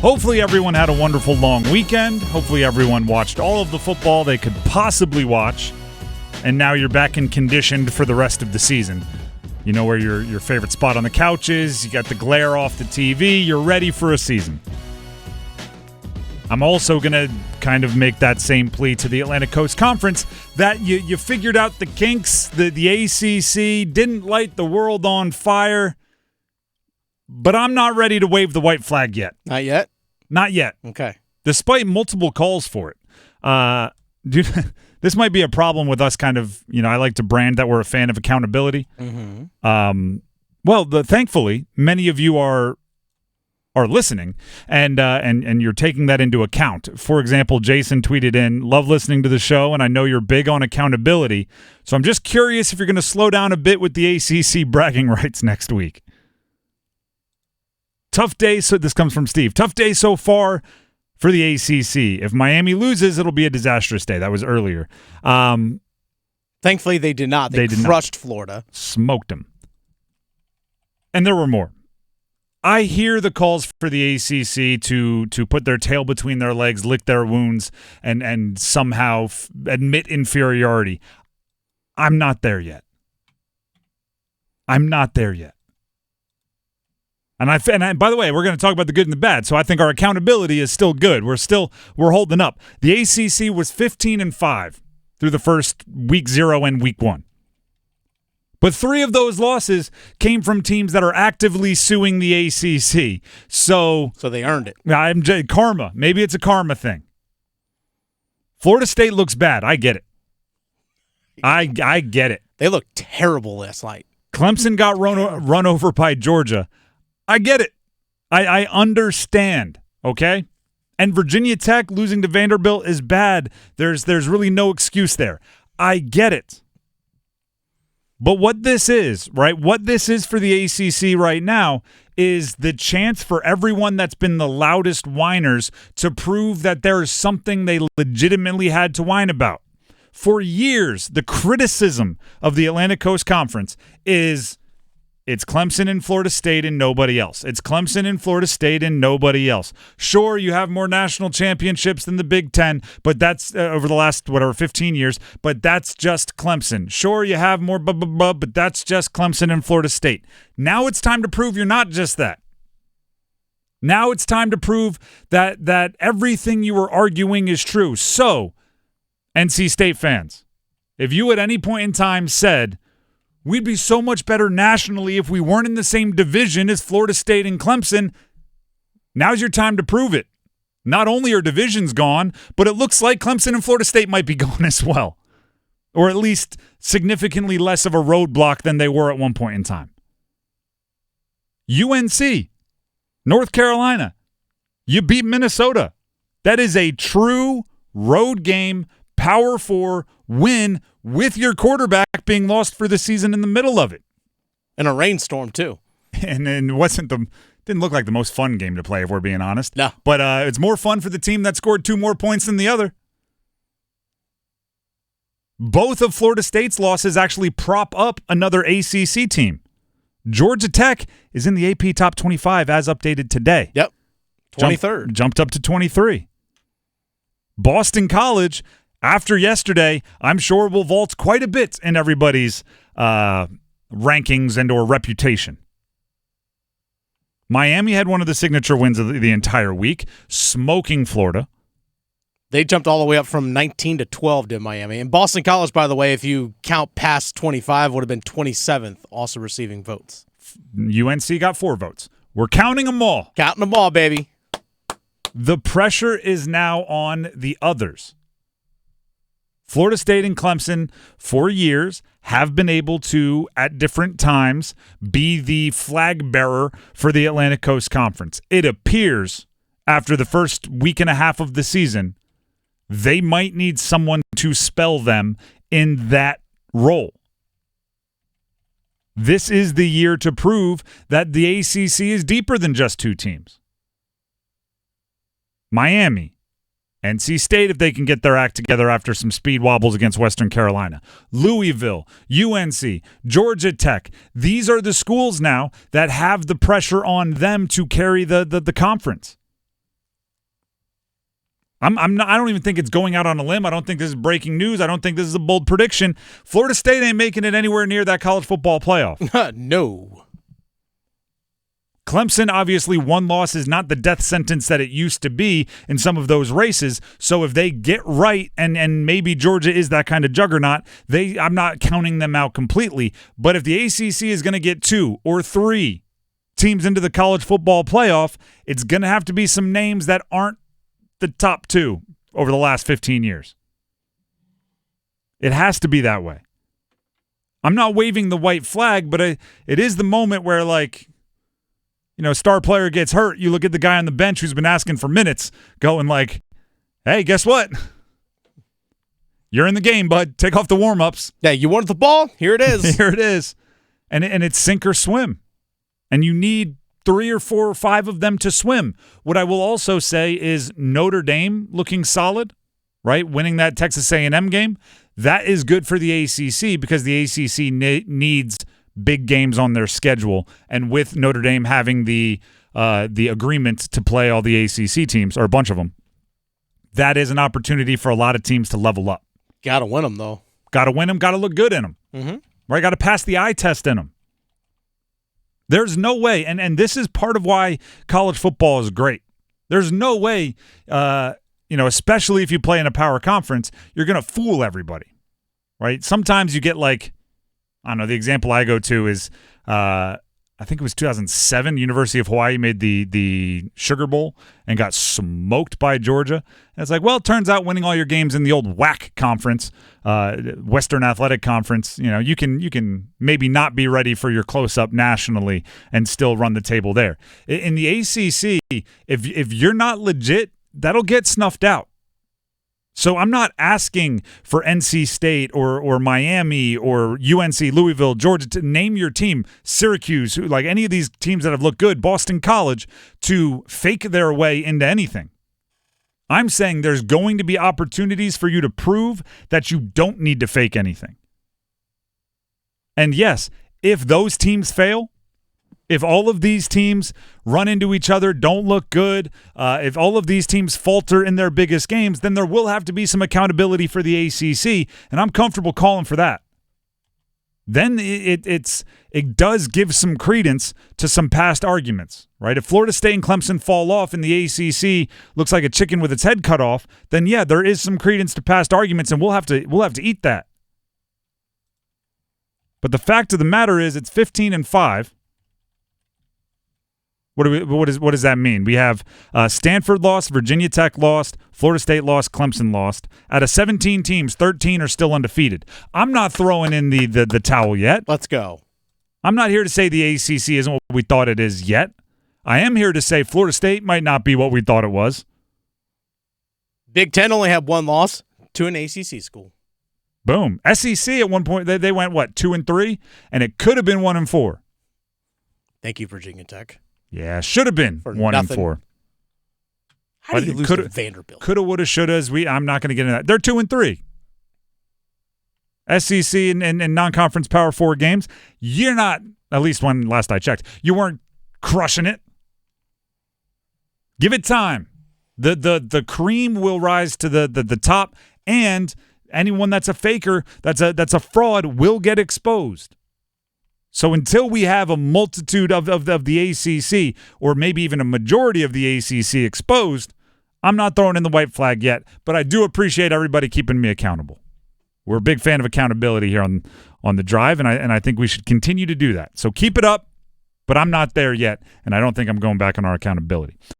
Hopefully everyone had a wonderful long weekend. Hopefully everyone watched all of the football they could possibly watch. And now you're back and conditioned for the rest of the season. You know where your favorite spot on the couch is. You got the glare off the TV. You're ready for a season. I'm also going to kind of make that same plea to the Atlantic Coast Conference that you figured out the kinks. The ACC didn't light the world on fire. But I'm not ready to wave the white flag yet. Not yet? Not yet. Okay. Despite multiple calls for it. Dude, this might be a problem with us kind of, I like to brand that we're a fan of accountability. Mm-hmm. Thankfully, many of you are listening, and you're taking that into account. For example, Jason tweeted in, "Love listening to the show, and I know you're big on accountability. So I'm just curious if you're going to slow down a bit with the ACC bragging rights next week." Tough day, so this comes from Steve. Tough day so far for the ACC. If Miami loses, it'll be a disastrous day. That was earlier. Thankfully, they did not. They crushed Florida. Smoked them. And there were more. I hear the calls for the ACC to put their tail between their legs, lick their wounds, and somehow admit inferiority. I'm not there yet. And by the way, we're going to talk about the good and the bad. So I think our accountability is still good. We're holding up. The ACC was 15-5 through the first week 0 and week 1. But 3 of those losses came from teams that are actively suing the ACC. So they earned it. Karma. Maybe it's a karma thing. Florida State looks bad. I get it. I get it. They looked terrible last night. Clemson got run over by Georgia. I get it. I understand, okay? And Virginia Tech losing to Vanderbilt is bad. There's really no excuse there. I get it. But what this is, right? What this is for the ACC right now is the chance for everyone that's been the loudest whiners to prove that there is something they legitimately had to whine about. For years, the criticism of the Atlantic Coast Conference is it's Clemson and Florida State and nobody else. It's Clemson and Florida State and nobody else. Sure, you have more national championships than the Big Ten, but that's over the last, 15 years, but that's just Clemson. Sure, you have more, but that's just Clemson and Florida State. Now it's time to prove you're not just that. Now it's time to prove that everything you were arguing is true. So, NC State fans, if you at any point in time said, we'd be so much better nationally if we weren't in the same division as Florida State and Clemson, now's your time to prove it. Not only are divisions gone, but it looks like Clemson and Florida State might be gone as well. Or at least significantly less of a roadblock than they were at one point in time. UNC, North Carolina, you beat Minnesota. That is a true road game, Power 4 win with your quarterback being lost for the season in the middle of it. In a rainstorm, too. And didn't look like the most fun game to play, if we're being honest. No. But it's more fun for the team that scored 2 more points than the other. Both of Florida State's losses actually prop up another ACC team. Georgia Tech is in the AP Top 25 as updated today. Yep. 23rd. Jumped up to 23. Boston College, after yesterday, I'm sure will vault quite a bit in everybody's rankings and or reputation. Miami had one of the signature wins of the entire week, smoking Florida. They jumped all the way up from 19 to 12 to Miami. And Boston College, by the way, if you count past 25, would have been 27th, also receiving votes. UNC got 4 votes. We're counting them all. Counting them all, baby. The pressure is now on the others. Florida State and Clemson, for years, have been able to, at different times, be the flag bearer for the Atlantic Coast Conference. It appears, after the first week and a half of the season, they might need someone to spell them in that role. This is the year to prove that the ACC is deeper than just 2 teams. Miami, NC State, if they can get their act together after some speed wobbles against Western Carolina. Louisville, UNC, Georgia Tech. These are the schools now that have the pressure on them to carry the conference. I don't even think it's going out on a limb. I don't think this is breaking news. I don't think this is a bold prediction. Florida State ain't making it anywhere near that college football playoff. No. Clemson, obviously, one loss is not the death sentence that it used to be in some of those races. So if they get right, and maybe Georgia is that kind of juggernaut, I'm not counting them out completely. But if the ACC is going to get 2 or 3 teams into the college football playoff, it's going to have to be some names that aren't the top 2 over the last 15 years. It has to be that way. I'm not waving the white flag, but it is the moment where, like, star player gets hurt. You look at the guy on the bench who's been asking for minutes, going like, hey, guess what? You're in the game, bud. Take off the warm-ups. Yeah, you wanted the ball? Here it is. Here it is. And it's sink or swim. And you need 3 or 4 or 5 of them to swim. What I will also say is Notre Dame looking solid, right? Winning that Texas A&M game. That is good for the ACC because the ACC needs big games on their schedule, and with Notre Dame having the agreement to play all the ACC teams, or a bunch of them, that is an opportunity for a lot of teams to level up. Got to win them, though. Got to win them, got to look good in them. Mm-hmm. Right? Got to pass the eye test in them. There's no way, and this is part of why college football is great. There's no way, especially if you play in a power conference, you're going to fool everybody, right? Sometimes you get like, I don't know, the example I go to is, I think it was 2007, University of Hawaii made the Sugar Bowl and got smoked by Georgia. And it's like, well, it turns out winning all your games in the old WAC conference, Western Athletic Conference, you can maybe not be ready for your close-up nationally and still run the table there. In the ACC, if you're not legit, that'll get snuffed out. So I'm not asking for NC State or Miami or UNC, Louisville, Georgia to name your team, Syracuse, like any of these teams that have looked good, Boston College, to fake their way into anything. I'm saying there's going to be opportunities for you to prove that you don't need to fake anything. And yes, if those teams fail, if all of these teams run into each other, don't look good, if all of these teams falter in their biggest games, then there will have to be some accountability for the ACC, and I'm comfortable calling for that. Then it does give some credence to some past arguments, right? If Florida State and Clemson fall off and the ACC looks like a chicken with its head cut off, then yeah, there is some credence to past arguments, and we'll have to eat that. But the fact of the matter is, it's 15-5. What does that mean? We have Stanford lost, Virginia Tech lost, Florida State lost, Clemson lost. Out of 17 teams, 13 are still undefeated. I'm not throwing in the towel yet. Let's go. I'm not here to say the ACC isn't what we thought it is yet. I am here to say Florida State might not be what we thought it was. Big Ten only had 1 loss to an ACC school. Boom. SEC at one point, they went, 2-3? And it could have been 1-4. Thank you, Virginia Tech. Yeah, should have been 1-4. How do you lose to Vanderbilt? Coulda, woulda, shoulda. I'm not going to get into that. They're 2-3. SEC and non-conference Power 4 games. You're not, at least when last I checked, you weren't crushing it. Give it time. The cream will rise to the top, and anyone that's a faker, that's a fraud, will get exposed. So until we have a multitude of the ACC, or maybe even a majority of the ACC exposed, I'm not throwing in the white flag yet, but I do appreciate everybody keeping me accountable. We're a big fan of accountability here on the drive, and I think we should continue to do that. So keep it up, but I'm not there yet, and I don't think I'm going back on our accountability.